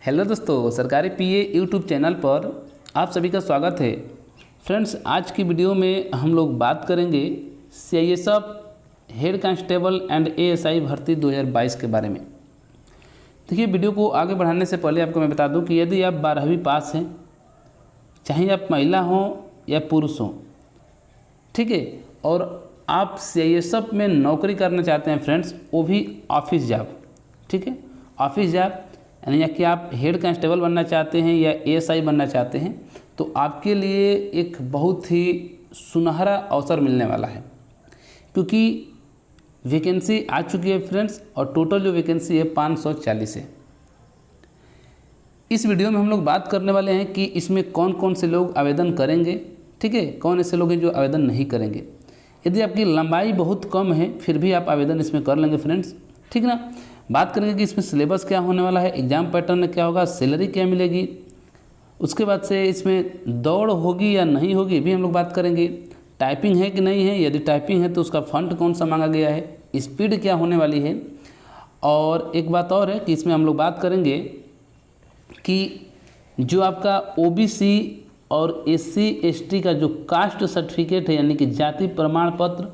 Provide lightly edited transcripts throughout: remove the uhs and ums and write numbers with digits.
Hello दोस्तों, सरकारी पीए YouTube channel पर आप सभी का स्वागत है। फ्रेंड्स, आज की वीडियो में हम लोग बात करेंगे CISF head constable and ASI भर्ती 2022 के बारे में। देखिए, वीडियो को आगे बढ़ाने से पहले आपको मैं बता दूं कि यदि आप 12वीं पास हैं, चाहे आप महिला हों या पुरुष हों, ठीक है, और आप सीआईएसएफ में नौकरी करना चाहते हैं फ्रेंड्स, वो भी ऑफिस जॉब, ठीक है, ऑफिस जॉब यानी या कि आप हेड कांस्टेबल बनना चाहते हैं या एएसआई बनना चाहते हैं, तो आपके लिए एक बहुत ही सुनहरा अवसर मिलने वाला है, क्योंकि वैकेंसी आ चुकी है फ्रेंड्स, और टोटल जो वैकेंसी है 540 है। इस वीडियो में हम लोग बात करने वाले हैं कि इसमें कौन कौन से लोग आवेदन करेंगे, ठीक है, कौन ऐसे लोग हैं जो आवेदन नहीं करेंगे। यदि आपकी लंबाई बहुत कम है फिर भी आप आवेदन इसमें कर लेंगे फ्रेंड्स, ठीक ना। बात करेंगे कि इसमें सिलेबस क्या होने वाला है, एग्ज़ाम पैटर्न क्या होगा, सैलरी क्या मिलेगी, उसके बाद से इसमें दौड़ होगी या नहीं होगी भी हम लोग बात करेंगे। टाइपिंग है कि नहीं है, यदि टाइपिंग है तो उसका फ़ॉन्ट कौन सा मांगा गया है, स्पीड क्या होने वाली है। और एक बात और है कि इसमें हम लोग बात करेंगे कि जो आपका ओबीसी और एससी एसटी का जो कास्ट सर्टिफिकेट है, यानी कि जाति प्रमाण पत्र,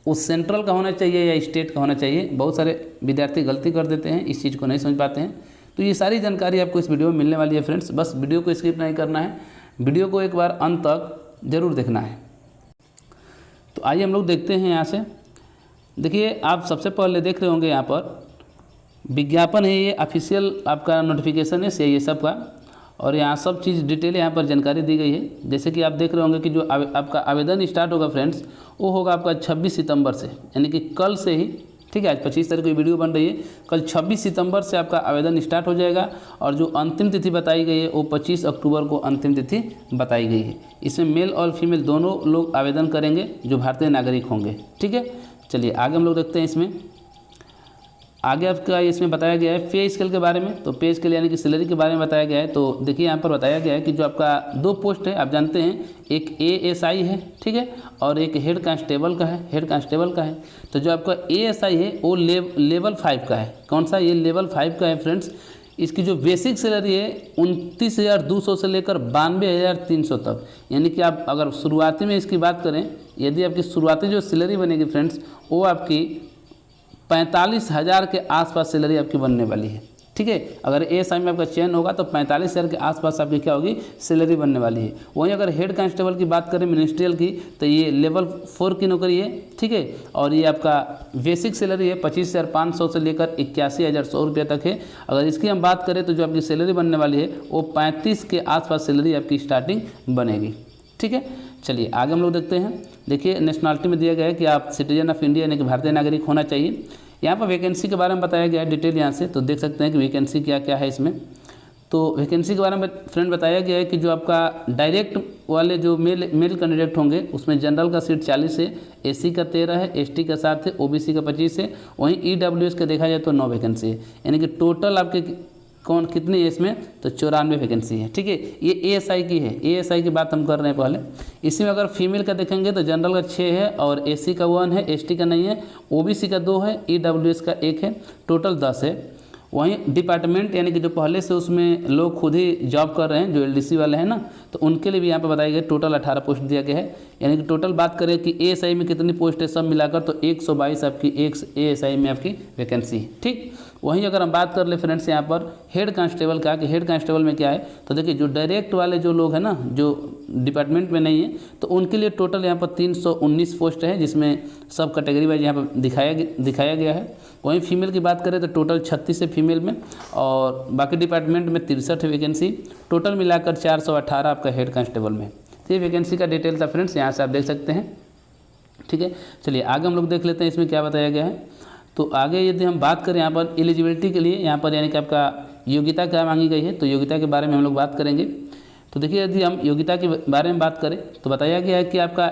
वो सेंट्रल का होना चाहिए या स्टेट का होना चाहिए। बहुत सारे विद्यार्थी गलती कर देते हैं, इस चीज़ को नहीं समझ पाते हैं। तो ये सारी जानकारी आपको इस वीडियो में मिलने वाली है फ्रेंड्स। बस वीडियो को स्किप नहीं करना है, वीडियो को एक बार अंत तक जरूर देखना है। तो आइए हम लोग देखते हैं यहाँ से। देखिए, आप सबसे पहले देख रहे होंगे यहाँ पर विज्ञापन है, ये ऑफिशियल आपका नोटिफिकेशन है सीआईएसएफ का, और यहाँ सब चीज़ डिटेल यहाँ पर जानकारी दी गई है। जैसे कि आप देख रहे होंगे कि जो आपका आवेदन स्टार्ट होगा फ्रेंड्स, वो होगा आपका 26 सितंबर से, यानी कि कल से ही, ठीक है। आज 25 तारीख को वीडियो बन रही है, कल 26 सितंबर से आपका आवेदन स्टार्ट हो जाएगा, और जो अंतिम तिथि बताई गई है वो 25 अक्टूबर को अंतिम तिथि बताई गई है। इसमें मेल और फीमेल दोनों लोग आवेदन करेंगे जो भारतीय नागरिक होंगे, ठीक है। चलिए आगे हम लोग देखते हैं। इसमें आगे आपका इसमें बताया गया है पे स्केल के बारे में। तो पे स्केल यानी कि सैलरी के बारे में बताया गया है। तो देखिए, यहाँ पर बताया गया है कि जो आपका 2 पोस्ट है, आप जानते हैं, एक एएसआई है, ठीक है, और एक हेड कांस्टेबल का है, हेड कांस्टेबल का है। तो जो आपका एएसआई है वो लेवल 5 का है। कौन सा? ये लेवल 5 का है फ्रेंड्स। इसकी जो बेसिक सैलरी है 29,200 से लेकर 92,300 तक, यानी कि आप अगर शुरुआती में इसकी बात करें, यदि आपकी शुरुआती जो सैलरी बनेगी फ्रेंड्स, वो आपकी 45,000 के आसपास सैलरी आपकी बनने वाली है, ठीक है। अगर एएसआई में आपका चयन होगा तो 45,000 के आसपास आपकी क्या होगी, सैलरी बनने वाली है। वहीं अगर हेड कांस्टेबल की बात करें मिनिस्ट्रियल की, तो ये लेवल 4 की नौकरी है, ठीक है, और ये आपका बेसिक सैलरी है 25,500 से लेकर 81,100 रुपये तक है। अगर इसकी हम बात करें तो जो आपकी सैलरी बनने वाली है वो 35 के आसपास सैलरी आपकी स्टार्टिंग बनेगी, ठीक है। चलिए आगे हम लोग देखते हैं। देखिए, नेशनलिटी में दिया गया है कि आप सिटीजन ऑफ इंडिया यानी कि भारतीय नागरिक होना चाहिए। यहाँ पर वैकेंसी के बारे में बताया गया है डिटेल यहाँ से, तो देख सकते हैं कि वैकेंसी क्या क्या है इसमें। तो वैकेंसी के बारे में फ्रेंड बताया गया है कि जो आपका डायरेक्ट वाले जो मेल कैंडिडेट होंगे उसमें जनरल का सीट 40 है, एससी का 13 है, एसटी का 7 है, ओबीसी का 25 है। वहीं ईडब्ल्यूएस का देखा जाए तो 9 वैकेंसी है, यानी कि टोटल आपके कौन कितनी है इसमें, तो 94 वैकेंसी है, ठीक है। ये एएसआई की है, एएसआई की बात हम कर रहे हैं पहले। इसी में अगर फीमेल का देखेंगे तो जनरल का 6 है, और एससी का 1 है, एसटी का नहीं है, ओबीसी का 2 है, ईडब्ल्यूएस का 1 है, टोटल 10 है। वहीं डिपार्टमेंट यानी कि जो पहले से उसमें लोग खुद ही जॉब कर रहे हैं, जो एलडीसी वाले हैं ना, तो उनके लिए भी यहाँ पे बताया गया टोटल 18 पोस्ट दिया गया है। यानी कि टोटल बात करें कि एएसआई में कितनी पोस्ट है सब मिलाकर, तो 122 आपकी एक एएसआई में आपकी वैकेंसी है, ठीक। वहीं अगर हम बात कर ले फ्रेंड्स यहाँ पर हेड कांस्टेबल का, कि हेड कांस्टेबल में क्या है, तो देखिए जो डायरेक्ट वाले जो लोग हैं ना, जो डिपार्टमेंट में नहीं है, तो उनके लिए टोटल यहाँ पर 319 पोस्ट है, जिसमें सब कैटेगरी वाइज यहाँ पर दिखाया गया है। वहीं फीमेल की बात करें तो टोटल 36 है फीमेल में, और बाकी डिपार्टमेंट में 63 वैकेंसी, टोटल मिलाकर 418 आपका हेड कांस्टेबल में। तो ये वैकेंसी का डिटेल था फ्रेंड्स, यहाँ से आप देख सकते हैं, ठीक है। चलिए आगे हम लोग देख लेते हैं इसमें क्या बताया गया है। तो आगे यदि हम बात करें यहाँ पर एलिजिबिलिटी के लिए, यहाँ पर यानी कि आपका योग्यता क्या मांगी गई है, तो योग्यता के बारे में हम लोग बात करेंगे। तो देखिए, यदि हम योग्यता के बारे में बात करें तो बताया गया है कि आपका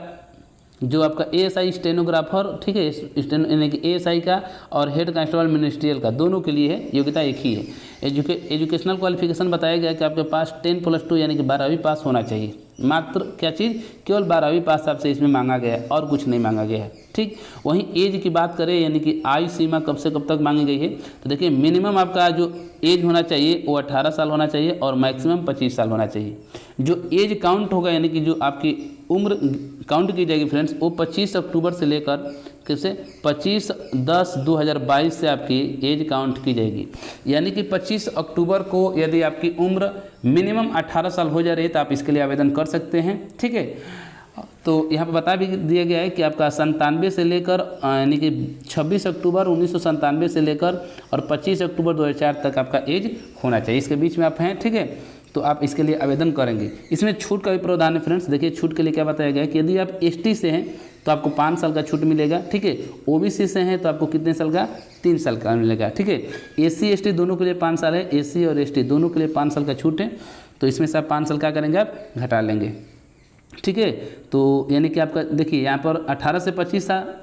जो आपका एएसआई स्टेनोग्राफर, ठीक है, यानी कि एएसआई का और हेड कांस्टेबल मिनिस्ट्रियल का, दोनों के लिए है, योग्यता एक ही है। एजुकेशनल क्वालिफिकेशन बताया गया कि आपके पास 10+2 यानी कि 12वीं पास होना चाहिए। मात्र क्या चीज़, केवल 12वीं पास आपसे इसमें मांगा गया है और कुछ नहीं मांगा गया है, ठीक। वहीं एज की बात करें यानी कि आयु सीमा कब से कब तक मांगी गई है, तो देखिए मिनिमम आपका जो एज होना चाहिए वो 18 साल होना चाहिए और मैक्सिमम 25 साल होना चाहिए। जो एज काउंट होगा यानी कि जो आपकी उम्र काउंट की जाएगी फ्रेंड्स, वो 25 अक्टूबर से लेकर किसे 25/10/2022 से आपकी एज काउंट की जाएगी। यानी कि 25 अक्टूबर को यदि आपकी उम्र मिनिमम 18 साल हो जा रही है तो आप इसके लिए आवेदन कर सकते हैं, ठीक है। तो यहाँ पर बता भी दिया गया है कि आपका 97 से लेकर यानी कि 26 अक्टूबर 1997 से लेकर और 25 अक्टूबर 2004 तक आपका एज होना चाहिए, इसके बीच में आप हैं, ठीक है। तो आप इसके लिए आवेदन करेंगे। इसमें छूट का भी प्रावधान है फ्रेंड्स। देखिए छूट के लिए क्या बताया गया है कि यदि आप एसटी से हैं तो आपको 5 साल का छूट मिलेगा, ठीक है। ओबीसी से हैं तो आपको कितने साल का, 3 साल का मिलेगा, ठीक है। एससी एसटी दोनों के लिए 5 साल है, एससी और एसटी दोनों के लिए 5 साल का छूट है। तो इसमें से आप 5 साल क्या करेंगे, आप घटा लेंगे, ठीक है। तो यानी कि आपका देखिए यहाँ पर 18 से 25 साल,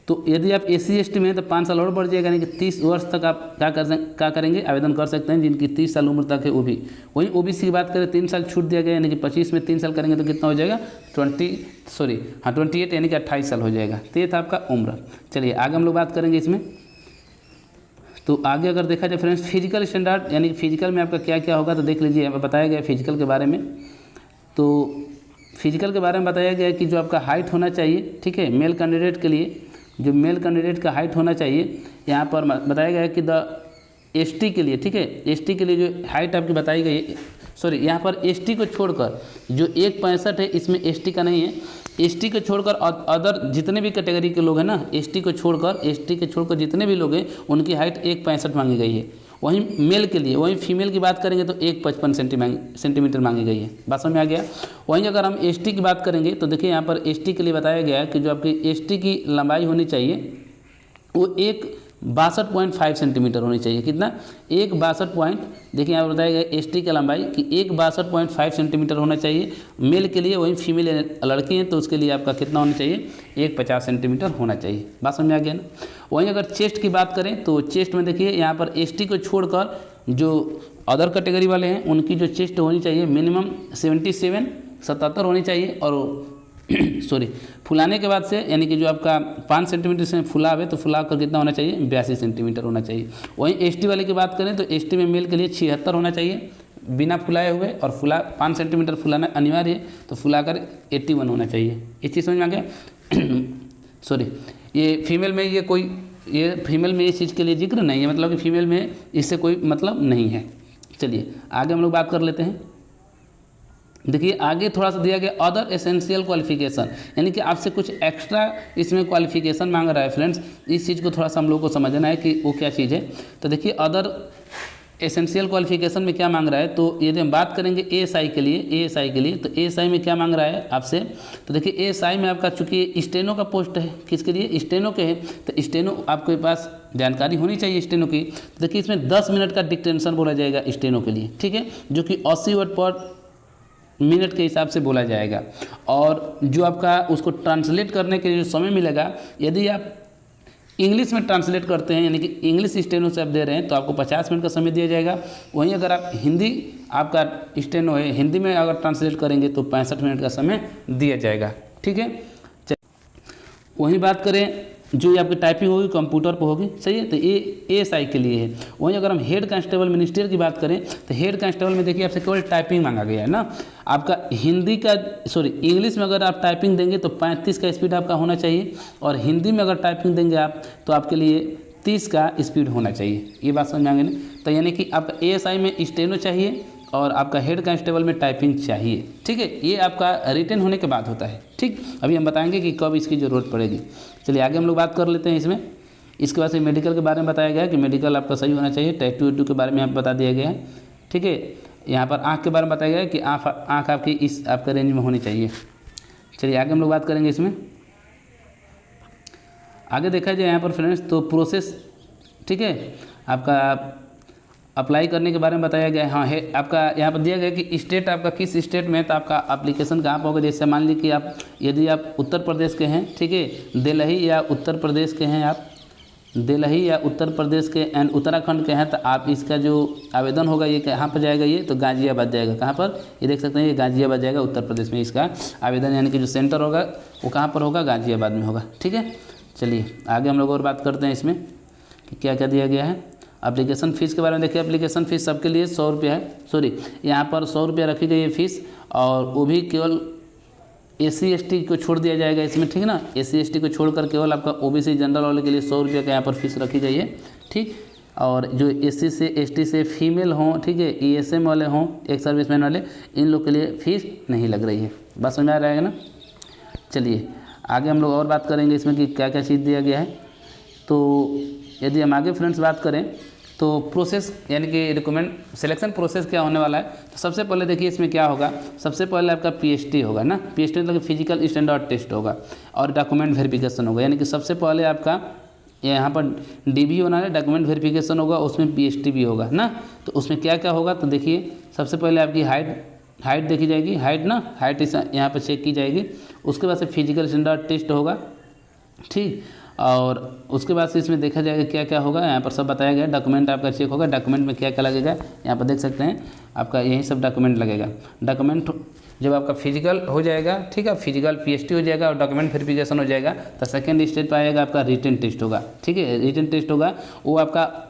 तो यदि आप एससी एसटी में हैं तो 5 साल और बढ़ जाएगा, यानी कि 30 वर्ष तक आप क्या करेंगे, आवेदन कर सकते हैं, जिनकी 30 साल उम्र तक है वो भी। वहीं ओबीसी की बात करें 3 साल छूट दिया गया, यानी कि 25 में 3 साल करेंगे तो कितना हो जाएगा 28 यानी कि 28 साल हो जाएगा। तो ये था आपका उम्र। चलिए आगे हम लोग बात करेंगे इसमें। तो आगे अगर देखा जाए फ्रेंड्स फिजिकल स्टैंडर्ड यानी कि फिजिकल में आपका क्या क्या होगा, तो देख लीजिए यहाँ पर बताया गया फिजिकल के बारे में। तो फिजिकल के बारे में बताया गया है कि जो आपका हाइट होना चाहिए, ठीक है, मेल कैंडिडेट के लिए जो मेल कैंडिडेट का हाइट होना चाहिए, यहाँ पर बताया गया है कि एसटी के लिए, ठीक है, एसटी के लिए जो हाइट आपकी बताई गई है, सॉरी यहाँ पर एसटी को छोड़कर जो 1.65 है इसमें एसटी का नहीं है, एसटी को छोड़कर अदर जितने भी कैटेगरी के लोग हैं ना, एसटी को छोड़कर जितने भी लोग हैं उनकी हाइट 1.65 मांगी गई है। वहीं मेल के लिए, वहीं फीमेल की बात करेंगे तो 1.55 सेंटीमीटर मांगी गई है। बात समझ में आ गया। वहीं अगर हम एसटी की बात करेंगे तो देखिए यहाँ पर एसटी के लिए बताया गया है कि जो आपकी एसटी की लंबाई होनी चाहिए वो 62.5 सेंटीमीटर होनी चाहिए। कितना, 62 देखिए यहाँ पर बताया गया एसटी की लंबाई कि 62.5 सेंटीमीटर होना चाहिए मेल के लिए। वहीं फीमेल लड़की हैं तो उसके लिए आपका कितना होना चाहिए, 150 सेंटीमीटर होना चाहिए। बात समझ में आ गया ना। वहीं अगर चेस्ट की बात करें तो चेस्ट में देखिए यहाँ पर एसटी को छोड़कर जो अदर कैटेगरी वाले हैं उनकी जो चेस्ट होनी चाहिए मिनिमम 77 होनी चाहिए। और सॉरी फुलाने के बाद से यानी कि जो आपका 5 सेंटीमीटर से फुला है तो फुला कर कितना होना चाहिए, 82 सेंटीमीटर होना चाहिए। वहीं एसटी वाले की बात करें तो एसटी में मेल के लिए 76 होना चाहिए बिना फुलाए हुए, और 5 सेंटीमीटर फुलाना अनिवार्य है तो फुलाकर 81 होना चाहिए। इस चीज़ समझ में आ गया। सॉरी ये फीमेल में ये चीज़ के लिए जिक्र नहीं है, मतलब कि फीमेल में इससे कोई मतलब नहीं है। चलिए आगे हम लोग बात कर लेते हैं। देखिए आगे थोड़ा सा दिया गया अदर एसेंशियल क्वालिफिकेशन, यानी कि आपसे कुछ एक्स्ट्रा इसमें क्वालिफिकेशन मांग रहा है फ्रेंड्स। इस चीज़ को थोड़ा सा हम लोग को समझना है कि वो क्या चीज़ है। तो देखिए अदर एसेंशियल क्वालिफिकेशन में क्या मांग रहा है, तो यदि हम बात करेंगे एएसआई के लिए तो एएसआई में क्या मांग रहा है आपसे, तो देखिए एएसआई में आपका चूँकि स्टेनो का पोस्ट है, किसके लिए, स्टेनो के है, तो स्टेनो आपके पास जानकारी होनी चाहिए स्टेनो की। तो देखिए इसमें 10 मिनट का डिक्टेंशन बोला जाएगा स्टेनो के लिए, ठीक है, जो कि 80 वर्ड पर मिनट के हिसाब से बोला जाएगा। और जो आपका उसको ट्रांसलेट करने के लिए जो समय मिलेगा, यदि आप इंग्लिश में ट्रांसलेट करते हैं यानी कि इंग्लिश स्टेनो से आप दे रहे हैं तो आपको 50 मिनट का समय दिया जाएगा। वहीं अगर आप हिंदी आपका स्टेनो है, हिंदी में अगर ट्रांसलेट करेंगे तो 65 मिनट का समय दिया जाएगा, ठीक है। वहीं बात करें जो ये आपकी टाइपिंग होगी कंप्यूटर पर होगी, सही है, तो ये एएसआई के लिए है। वहीं अगर हम हेड कांस्टेबल मिनिस्ट्रियल की बात करें तो हेड कांस्टेबल में देखिए आपसे केवल टाइपिंग मांगा गया है ना, आपका इंग्लिश में अगर आप टाइपिंग देंगे तो 35 का स्पीड आपका होना चाहिए, और हिंदी में अगर टाइपिंग देंगे आप तो आपके लिए 30 का स्पीड होना चाहिए। ये बात समझ में आ गई ना। तो यानी कि आपका एएसआई में स्टेनो चाहिए और आपका हेड कांस्टेबल में टाइपिंग चाहिए, ठीक है। ये आपका रिटन होने के बाद होता है, ठीक। अभी हम बताएंगे कि कब इसकी ज़रूरत पड़ेगी। चलिए आगे हम लोग बात कर लेते हैं इसमें। इसके बाद से मेडिकल के बारे में बताया गया है कि मेडिकल आपका सही होना चाहिए। टैटू के बारे में यहाँ बता दिया गया है, ठीक है। यहाँ पर आँख के बारे में बताया गया है कि आँख आपकी इस आपके रेंज में होनी चाहिए। चलिए आगे हम लोग बात करेंगे इसमें। आगे देखा जाए यहाँ पर फ्रेंड्स तो प्रोसेस, ठीक है, आपका अप्लाई करने के बारे में बताया गया है। हाँ है, आपका यहाँ पर दिया गया है कि स्टेट आपका किस स्टेट में है, तो आपका एप्लीकेशन कहाँ पर होगा। जैसे मान लीजिए कि आप यदि आप उत्तर प्रदेश के हैं, ठीक है, दिल्ली या उत्तर प्रदेश के हैं, आप दिल्ली या उत्तर प्रदेश के एंड उत्तराखंड के हैं, तो आप इसका जो आवेदन होगा ये कहाँ पर जाएगा, ये तो गाज़ियाबाद जाएगा। कहाँ पर, ये देख सकते हैं, ये गाज़ियाबाद जाएगा उत्तर प्रदेश में। इसका आवेदन यानी कि जो सेंटर होगा वो कहाँ पर होगा, गाज़ियाबाद में होगा। ठीक है, चलिए आगे हम लोग और बात करते हैं इसमें कि क्या क्या दिया गया है। एप्लीकेशन फ़ीस के बारे में देखिए, एप्लीकेशन फ़ीस सबके लिए 100 रुपया है, सॉरी यहाँ पर 100 रुपया रखी गई है फ़ीस, और वो भी केवल SC ST को छोड़ दिया जाएगा इसमें, ठीक है ना। SC ST को छोड़कर केवल आपका OBC जनरल वाले के लिए 100 रुपये का यहाँ पर फीस रखी गई है, ठीक। और जो SC से ST से फीमेल हों, ठीक है, ESM वाले हों, एक सर्विसमैन वाले, इन लोग के लिए फ़ीस नहीं लग रही है। बस समझ आ रहेगा ना। चलिए आगे हम लोग और बात करेंगे इसमें कि क्या क्या चीज़ दिया गया है। तो यदि हम आगे फ्रेंड्स बात करें तो प्रोसेस यानी कि रिकमेंड सिलेक्शन प्रोसेस क्या होने वाला है। तो सबसे पहले देखिए इसमें क्या होगा, सबसे पहले आपका PST होगा ना, PST मतलब फिजिकल स्टैंडर्ड टेस्ट होगा, और डॉक्यूमेंट वेरिफिकेशन होगा। यानी कि सबसे पहले आपका यहाँ पर DB होना है, डॉक्यूमेंट वेरिफिकेशन होगा, उसमें PST भी होगा ना। तो उसमें क्या क्या होगा, तो देखिए सबसे पहले आपकी हाइट देखी जाएगी, हाइट ना, हाइट यहाँ पर चेक की जाएगी। उसके बाद से फिजिकल स्टैंडर्ड टेस्ट होगा, ठीक। और उसके बाद से इसमें देखा जाएगा क्या क्या होगा, यहाँ पर सब बताया गया। डॉक्यूमेंट आपका चेक होगा, डॉक्यूमेंट में क्या क्या लगेगा यहाँ पर देख सकते हैं, आपका यही सब डॉक्यूमेंट लगेगा। डॉक्यूमेंट जब आपका फिजिकल हो जाएगा, ठीक है, फिजिकल PST हो जाएगा और डॉक्यूमेंट वेरिफिकेशन हो जाएगा, तो सेकेंड स्टेज पर आएगा आपका रिटन टेस्ट होगा, ठीक है। रिटन टेस्ट होगा वो आपका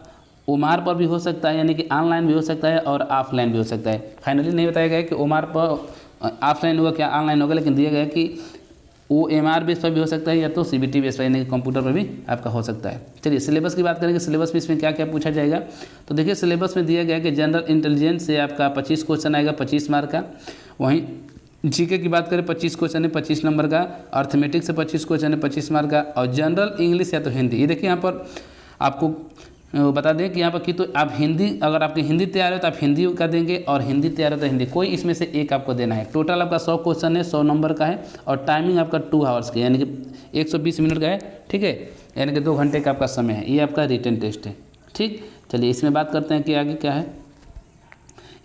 OMR पर भी हो सकता है, यानी कि ऑनलाइन भी हो सकता है और ऑफलाइन भी हो सकता है। फाइनली नहीं बताया गया कि OMR पर ऑफलाइन होगा क्या ऑनलाइन होगा, लेकिन दिया गया कि OMR बेस पर भी हो सकता है या तो CBT बेस पर यानी कि कंप्यूटर पर भी आपका हो सकता है। चलिए सिलेबस की बात करेंगे, सिलेबस में इसमें क्या क्या पूछा जाएगा। तो देखिए सिलेबस में दिया गया है कि जनरल इंटेलिजेंस से आपका 25 क्वेश्चन आएगा, 25 मार्क का। वहीं GK की बात करें 25 क्वेश्चन है 25 नंबर का, अर्थमेटिक से 25 क्वेश्चन है 25 मार्क का, और जनरल इंग्लिश या तो हिंदी। ये देखिए यहाँ पर आपको बता दें कि यहाँ पर कि तो आप हिंदी, अगर आपकी हिंदी तैयार है तो आप हिंदी का देंगे, और हिंदी तैयार है तो हिंदी, कोई इसमें से एक आपको देना है। टोटल आपका 100 क्वेश्चन है, 100 नंबर का है, और टाइमिंग आपका 2 आवर्स की, यानी कि 120 मिनट का है, ठीक है, यानी कि 2 घंटे का आपका समय है। ये आपका रिटन टेस्ट है, ठीक। चलिए इसमें बात करते हैं कि आगे क्या है।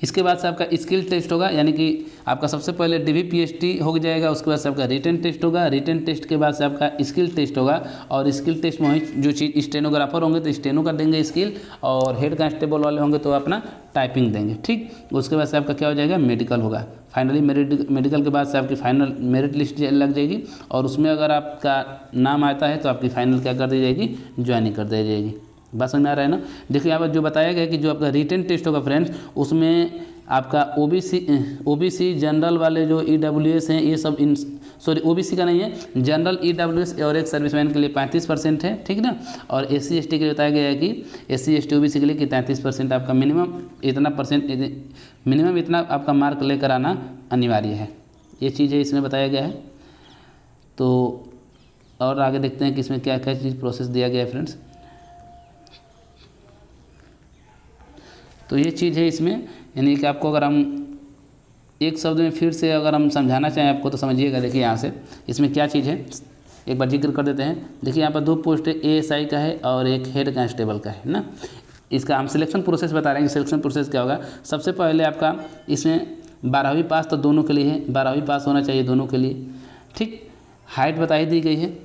इसके बाद से आपका स्किल टेस्ट होगा, यानी कि आपका सबसे पहले DB PST हो जाएगा, उसके बाद से आपका रिटन टेस्ट होगा, रिटन टेस्ट के बाद से आपका स्किल टेस्ट होगा, और स्किल टेस्ट में जो चीज़ स्टेनोग्राफर होंगे तो स्टेनो का देंगे स्किल, और हेड कांस्टेबल वाले होंगे तो अपना टाइपिंग देंगे, ठीक। उसके बाद से आपका क्या हो जाएगा, मेडिकल होगा। फाइनली मेडिकल के बाद से आपकी फाइनल मेरिट लिस्ट लग जाएगी, और उसमें अगर आपका नाम आता है तो आपकी फाइनल क्या कर दी जाएगी, ज्वाइनिंग कर दी जाएगी। बस समझ में आ रहा है ना। देखिए यहाँ पर जो बताया गया कि जो आपका रिटन टेस्ट होगा फ्रेंड्स, उसमें आपका OBC जनरल वाले जो EWS हैं ये सब OBC का नहीं है, जनरल EWS और एक सर्विसमैन के लिए 35% है, ठीक ना। और SC ST के लिए बताया गया है कि SC ST OBC के लिए कि 33% आपका मिनिमम इतना आपका मार्क लेकर आना अनिवार्य है। ये चीज़ है इसमें बताया गया है। तो और आगे देखते हैं कि इसमें क्या क्या चीज़ प्रोसेस दिया गया है फ्रेंड्स। तो ये चीज़ है इसमें, यानी कि आपको अगर हम एक शब्द में फिर से अगर हम समझाना चाहें आपको तो समझिएगा। देखिए यहाँ से इसमें क्या चीज़ है एक बार जिक्र कर देते हैं। देखिए यहाँ पर 2 पोस्ट है, ASI का है और एक हेड कांस्टेबल का है ना। इसका हम सिलेक्शन प्रोसेस बता रहे हैं कि सिलेक्शन प्रोसेस क्या होगा। सबसे पहले आपका इसमें 12वीं पास तो दोनों के लिए है, 12वीं पास होना चाहिए दोनों के लिए, ठीक। हाइट बता ही दी गई है,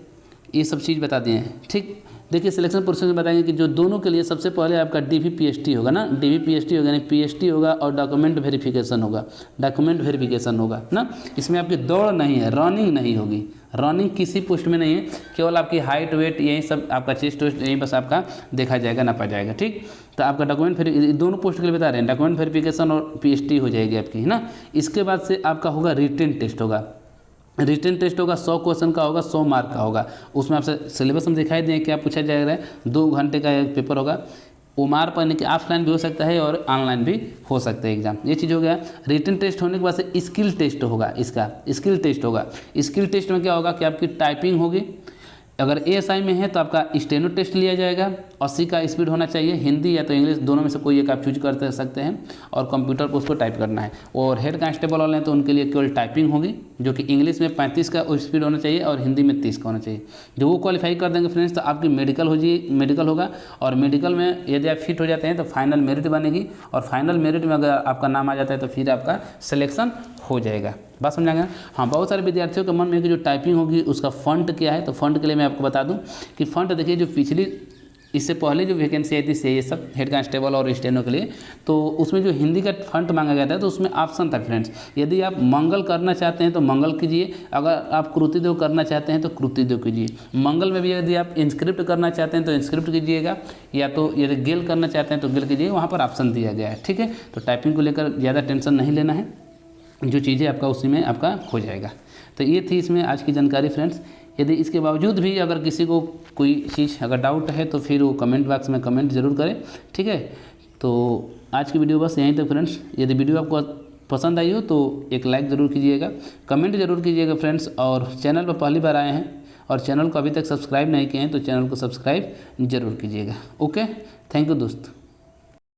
ये सब चीज़ बता दिए हैं, ठीक। देखिए सिलेक्शन प्रोसेस में बताएंगे कि जो दोनों के लिए सबसे पहले आपका DB PST होगा ना, DB PST होगा, यानी PST होगा और डॉक्यूमेंट वेरिफिकेशन होगा, डॉक्यूमेंट वेरिफिकेशन होगा ना। इसमें आपकी दौड़ नहीं है, रनिंग नहीं होगी, रनिंग किसी पोस्ट में नहीं है, केवल आपकी हाइट वेट यही सब आपका चेस्ट वेस्ट यही बस आपका देखा जाएगा, नापा जाएगा, ठीक। तो आपका डॉक्यूमेंट दोनों पोस्ट के लिए बता रहे हैं, डॉक्यूमेंट वेरिफिकेशन और PST हो जाएगी आपकी, है ना। इसके बाद से आपका होगा रिटन टेस्ट होगा, रिटन टेस्ट होगा 100 क्वेश्चन का होगा, 100 मार्क का होगा। उसमें आपसे सिलेबस में दिखाई दें क्या पूछा जाएगा, 2 घंटे का एक पेपर होगा। OMR पर कि ऑफलाइन भी हो सकता है और ऑनलाइन भी हो सकता है एग्जाम, ये चीज़ हो गया। रिटन टेस्ट होने के बाद से स्किल टेस्ट होगा, इसका स्किल टेस्ट होगा। स्किल टेस्ट में क्या होगा कि आपकी टाइपिंग होगी, अगर एएसआई में है तो आपका स्टेनो टेस्ट लिया जाएगा, 80 का स्पीड होना चाहिए, हिंदी या तो इंग्लिश दोनों में से कोई एक आप चूज कर सकते हैं, और कंप्यूटर पर उसको टाइप करना है। और हेड कांस्टेबल वाले हैं तो उनके लिए केवल टाइपिंग होगी, जो कि इंग्लिश में 35 का स्पीड होना चाहिए और हिंदी में 30 का होना चाहिए। जो वो क्वालिफाई कर देंगे फ्रेंड्स तो आपकी मेडिकल होगा, और मेडिकल में यदि आप फिट हो जाते हैं तो फाइनल मेरिट बनेगी, और फाइनल मेरिट में अगर आपका नाम आ जाता है तो फिर आपका सिलेक्शन हो जाएगा। बात समझा गया। हाँ, बहुत सारे विद्यार्थियों के मन में कि जो टाइपिंग होगी उसका फ़ॉन्ट क्या है, तो फ़ॉन्ट के लिए मैं आपको बता दूं कि फ़ॉन्ट देखिए, जो पिछली इससे पहले जो वैकेंसी आई थी ये सब हेड कांस्टेबल और स्टेनो के लिए, तो उसमें जो हिंदी का फ़ॉन्ट मांगा गया था तो उसमें ऑप्शन था फ्रेंड्स, यदि आप मंगल करना चाहते हैं तो मंगल कीजिए, अगर आप कृतिदेव करना चाहते हैं तो कृतिदेव कीजिए। मंगल में भी यदि आप इंस्क्रिप्ट करना चाहते हैं तो इंस्क्रिप्ट कीजिएगा, या तो यदि गेल करना चाहते हैं तो गेल कीजिए, वहाँ पर ऑप्शन दिया गया है। ठीक है, तो टाइपिंग को लेकर ज़्यादा टेंशन नहीं लेना है, जो चीज़ें आपका उसी में आपका हो जाएगा। तो ये थी इसमें आज की जानकारी फ्रेंड्स। यदि इसके बावजूद भी अगर किसी को कोई चीज़ अगर डाउट है तो फिर वो कमेंट बॉक्स में कमेंट ज़रूर करें। ठीक है, तो आज की वीडियो बस यहीं तक फ्रेंड्स। यदि वीडियो आपको पसंद आई हो तो एक लाइक ज़रूर कीजिएगा, कमेंट ज़रूर कीजिएगा फ्रेंड्स, और चैनल पर पहली बार आए हैं और चैनल को अभी तक सब्सक्राइब नहीं किए हैं तो चैनल को सब्सक्राइब ज़रूर कीजिएगा। ओके, थैंक यू दोस्त।